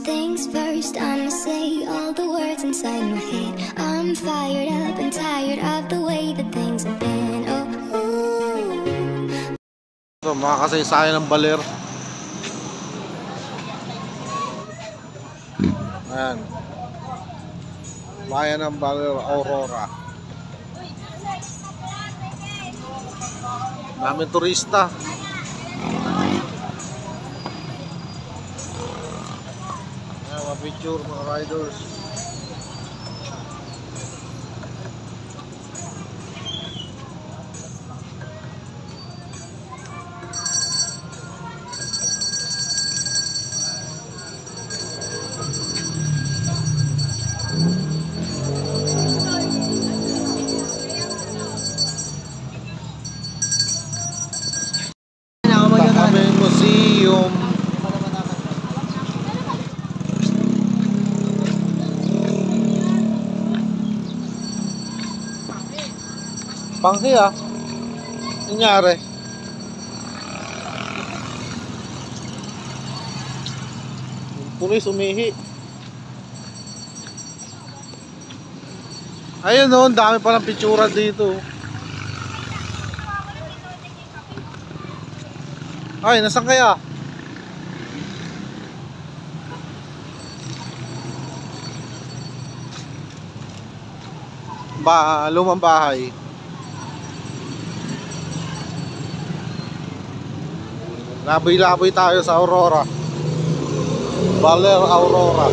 things first, I'ma say all the words inside my head. I'm fired up and tired of the way that things have been. So, mga kasaysayan ng Baler. Ayan. Bayan ng Baler, Aurora. Daming turista. Ayan, mga picture, mga riders. Kami museum. Panghi ah. Nangyari. Pulis umihi. Ayun oh, dami pa ng pictura dito. Ay, nasan kaya? Lumang bahay. Laboy-laboy tayo sa Aurora. Baler, Aurora.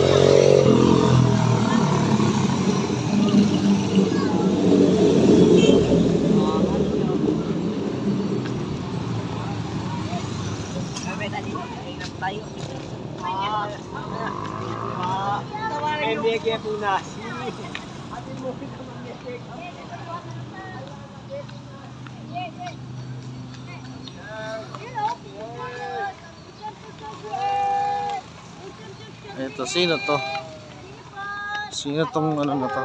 Ito, sino to? Sino tong ano na to?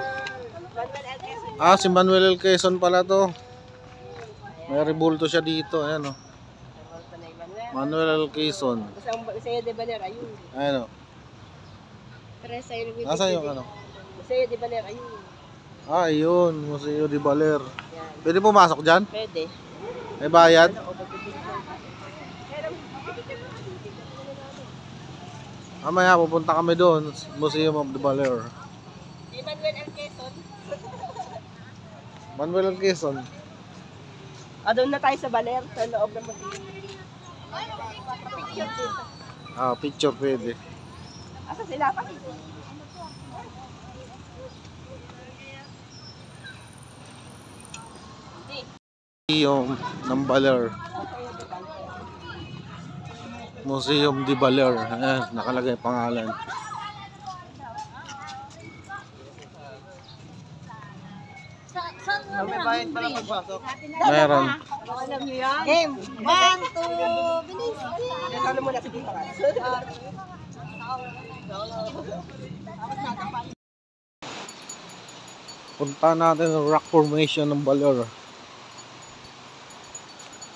Ah, si Manuel L. Quezon pala to. May rebulto siya dito, ayan o. Manuel L. Quezon. Ayan o. Nasaan yung ano? Museo de Baler, ayun. Ah, yun, Museo de Baler. Pwede pumasok dyan? Pwede. May bayad? Mamaya pupunta kami doon, Museum of the Baler. Si Manuel L. Quezon. Manuel L. Quezon. Doon na tayo sa Baler, sa loob ng museum. Ah, picture pwede. Asa sila pa? Museum ng Baler. Museum de Baler. Ayan, nakalagay pangalan. May bayad pala pagpasok. Meron. Alam niyo yan? Game. 1, 2, bilis. Kasama mo na si Tita. Punta natin ang rock formation ng Baler.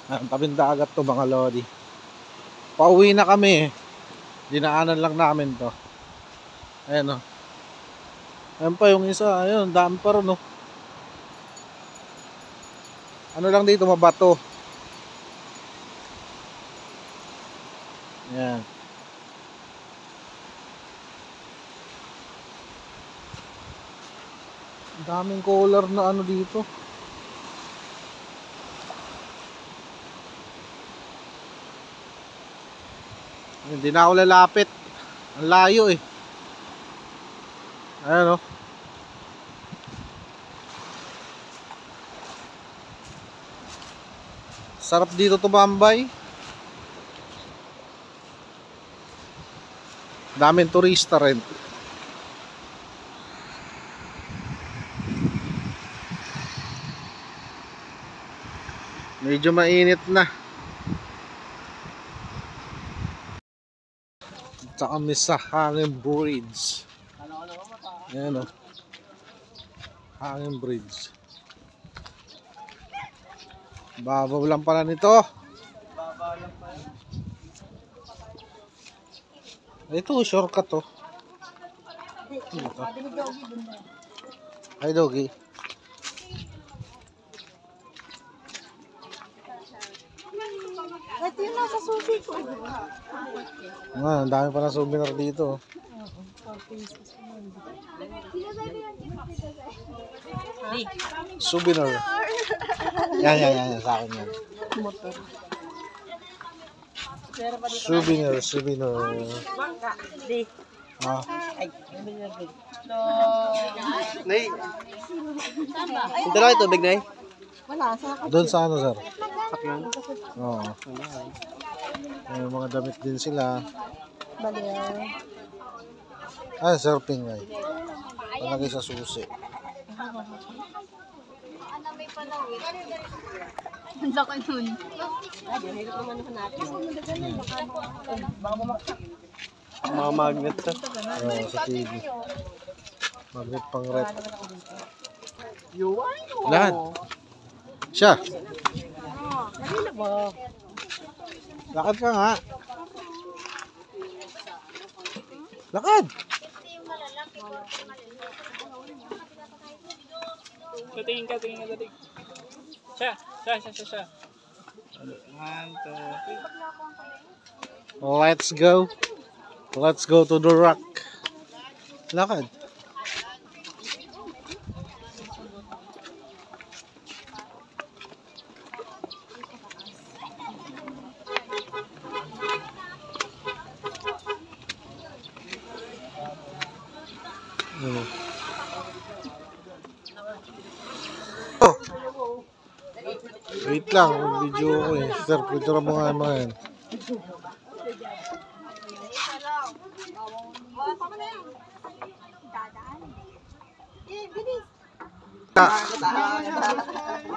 Ang tabing dagat to mga lodi. Pauwi na kami. Dinaanan lang namin to. Ayan o. Ayan pa yung isa. Ayun, dami pa rin o. Ano lang dito, mabato. Ayan. Daming color na ano dito. Hindi na ako lalapit. Ang layo eh. Ayan o. Sarap dito tumambay. Daming turista rin. Medyo mainit na. Sa kami sa Hanging Bridge. Ayan o. Hanging Bridge. Babaw lang pala nito. Ito, shortcut to. Dito. Ay, doggy. Ito yung nasa susi ko. Ang dami pa na souvenir dito. Souvenir. Yan. Sa akin yan. Souvenir. Di. Ah. Ay, Nay. Ito lang ito, big nay. wala. Sa Doon sa ano, sir? Sakyan. Oo. May mga damit din sila. baliw. Ah, surfing ay. Palagay sa susi. Ang laki nun. Mga magnet sa. Oo, sa TV. Magnet pang rep. Yuwan. Lahat. Siya. Lakad ka nga. Lakad. Tingin ka. Siya. 1, 2, 3. Let's go. Let's go to the rock. Lakad. Oh. Wait lang, video ko eh. Sir, picture mo nga naman yan.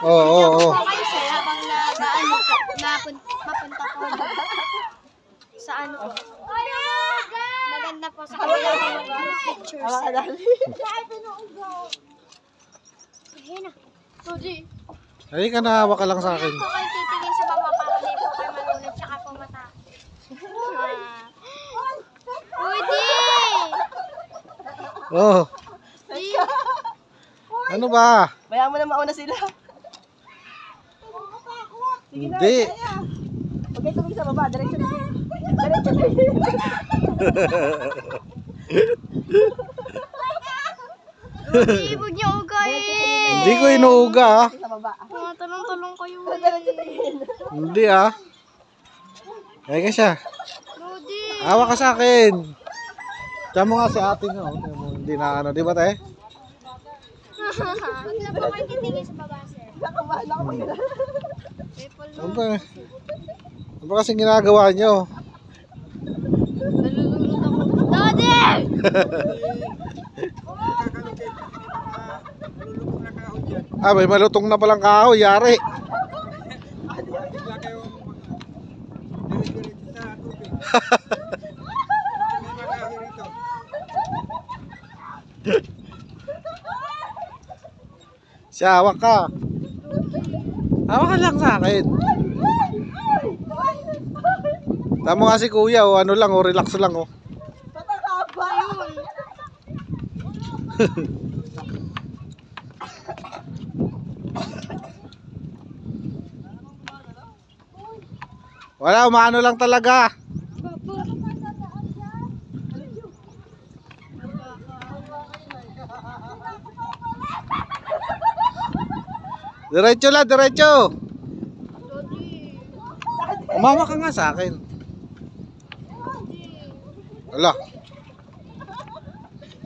Oo. Okay, sir, habang mapunta ko sa ano ko. Maganda po sa kanila ko mag-picture, sir. Ayun na. Rudy. Ay ka na, hawak ka lang sa akin. Po kayo titingin sa baba para di po kayo malunod tsaka po mata. Rudy! Oh. Ano ba? Bayaan mo na mauna sila. Hindi. Huwag kayo tumingin sa baba. Diretso na yun. Rudy, huwag niyo ugayin. Hindi ko inuuga ah. Sa baba. Mga talong-talong kayo. Hindi ah. Kaya ka siya. Rudy! Hawak ka sa akin. Tama nga si ate no. Hindi na ano, di ba tayo? Huwag na po kayo titingin sa baba, sir. Nakabahan ako. Maple Ano ba? Ano ba kasing ginagawa nyo? nalulunod ako. Daddy! Ah, may malutong na palang kahoy, yari. Siya, hawak ka. Hawak ka lang sa akin. Tama nga si kuya, o ano lang, o relax lang, o. Patakaba yun. Wala, umaano lang talaga. Diretso lang, diretso. Umama ka nga sa akin. Wala,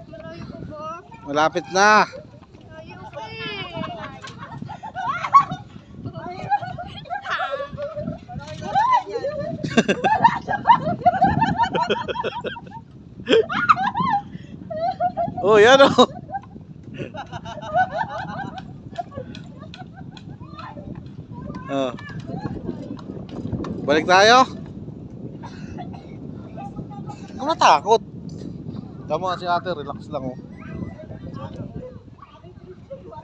Malayo ko ba? malapit na. Malayo ko eh. Oh, yan o. Oh. Balik tayo. Huwag ka matakot. Tama nga si ate, relax lang oh.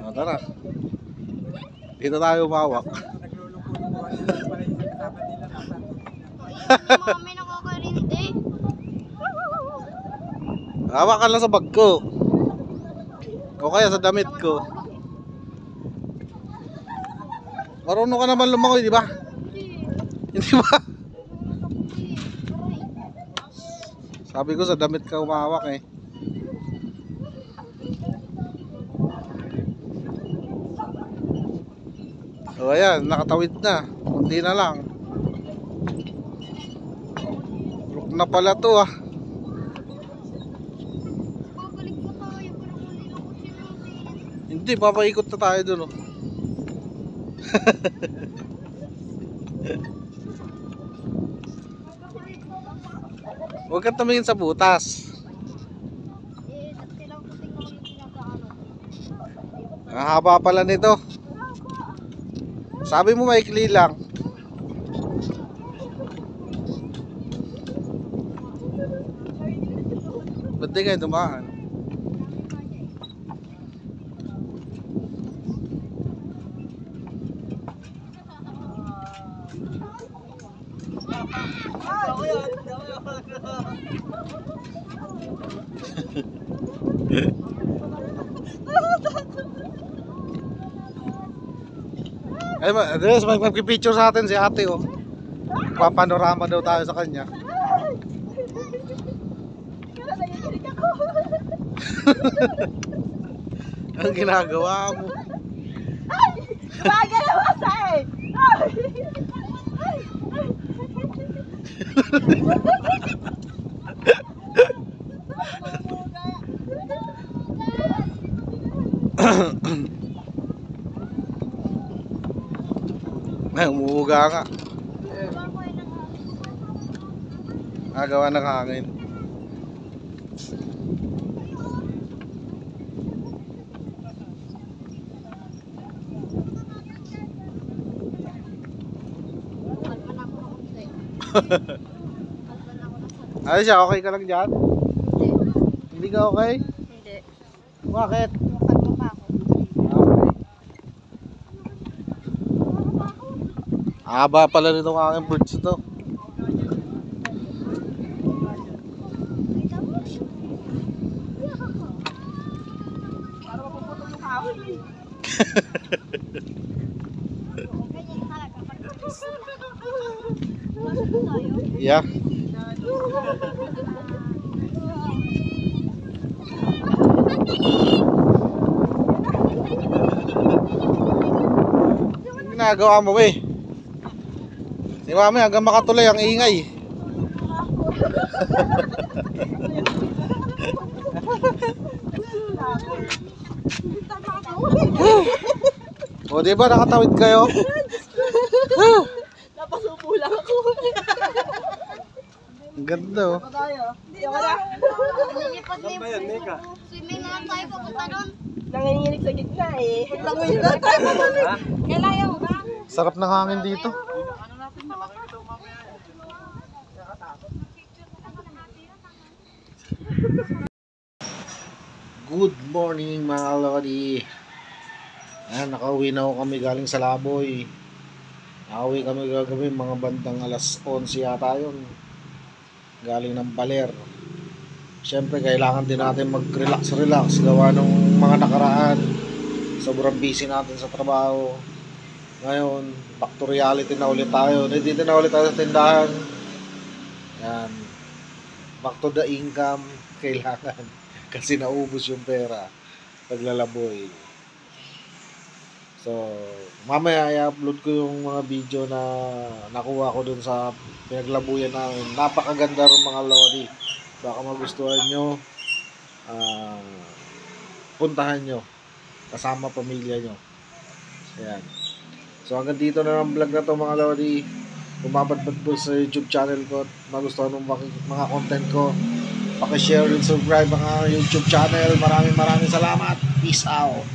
Oh, tara. Dito tayo umawak. Mami, nakakarindi. Hawak ka lang sa bag ko. O kaya sa damit ko. Marunong ka naman lumangoy, di ba? Hindi ba? Sabi ko sa damit ka umahawak eh. O ayan, nakatawid na. Kunti na lang. Look na pala to ah. Hindi, papaikot na tayo dun oh. Huwag kang tumingin sa butas. Ang haba pala nito. Sabi mo maikli lang. Ba't di kayo dumaan? Ay, Andres, magpipicture sa atin si ate oh. Papanorama daw tayo sa kanya. Ang ginagawa mo. Gumagalawa sa eh. Ay, umuuga nga. Gawa ng hangin. Ay siya, okay ka lang dyan? Hindi. Hindi ka okay? Hindi. Bakit? Mukha pa ako. Haba pala nitong aking birds ito. Para mapuputol yung kahoy. Yeah. Ang ginagawa mo eh. Si mami hanggang makatuloy ang ingay. O diba nakatawid kayo? Napasupo lang ako. Ang ganda oh. Hindi wala. Nilipad na yung swimming na lang tayo papunta doon. Nanginginig sa gitna eh. Langoy na tayo. Kailangan mo ba? Sarap ng hangin dito. Good morning mga lodi. Ayan, nakauwi na ako kami galing sa Laboy. Nakauwi kami gagabi mga bandang alas 11 yata yun. Galing ng Baler. Siyempre kailangan din natin mag-relax gawa ng mga nakaraan. Sobrang busy natin sa trabaho. Ngayon, back to reality na ulit tayo. Dito na ulit tayo sa tindahan. Yan. Back to the income. Kailangan. Kasi naubos yung pera. Paglalaboy. So, mamaya i-upload ko yung mga video na nakuha ko dun sa pinaglabuyan namin. Napakaganda rin mga lodi. Baka magustuhan nyo. Puntahan nyo. Kasama pamilya nyo. Ayan. So hanggang dito na ang vlog na to mga lodi. Bumabad-bad po sa YouTube channel ko at magustuhan ng mga content ko. Paki-share and subscribe ang YouTube channel. Maraming salamat. Peace out.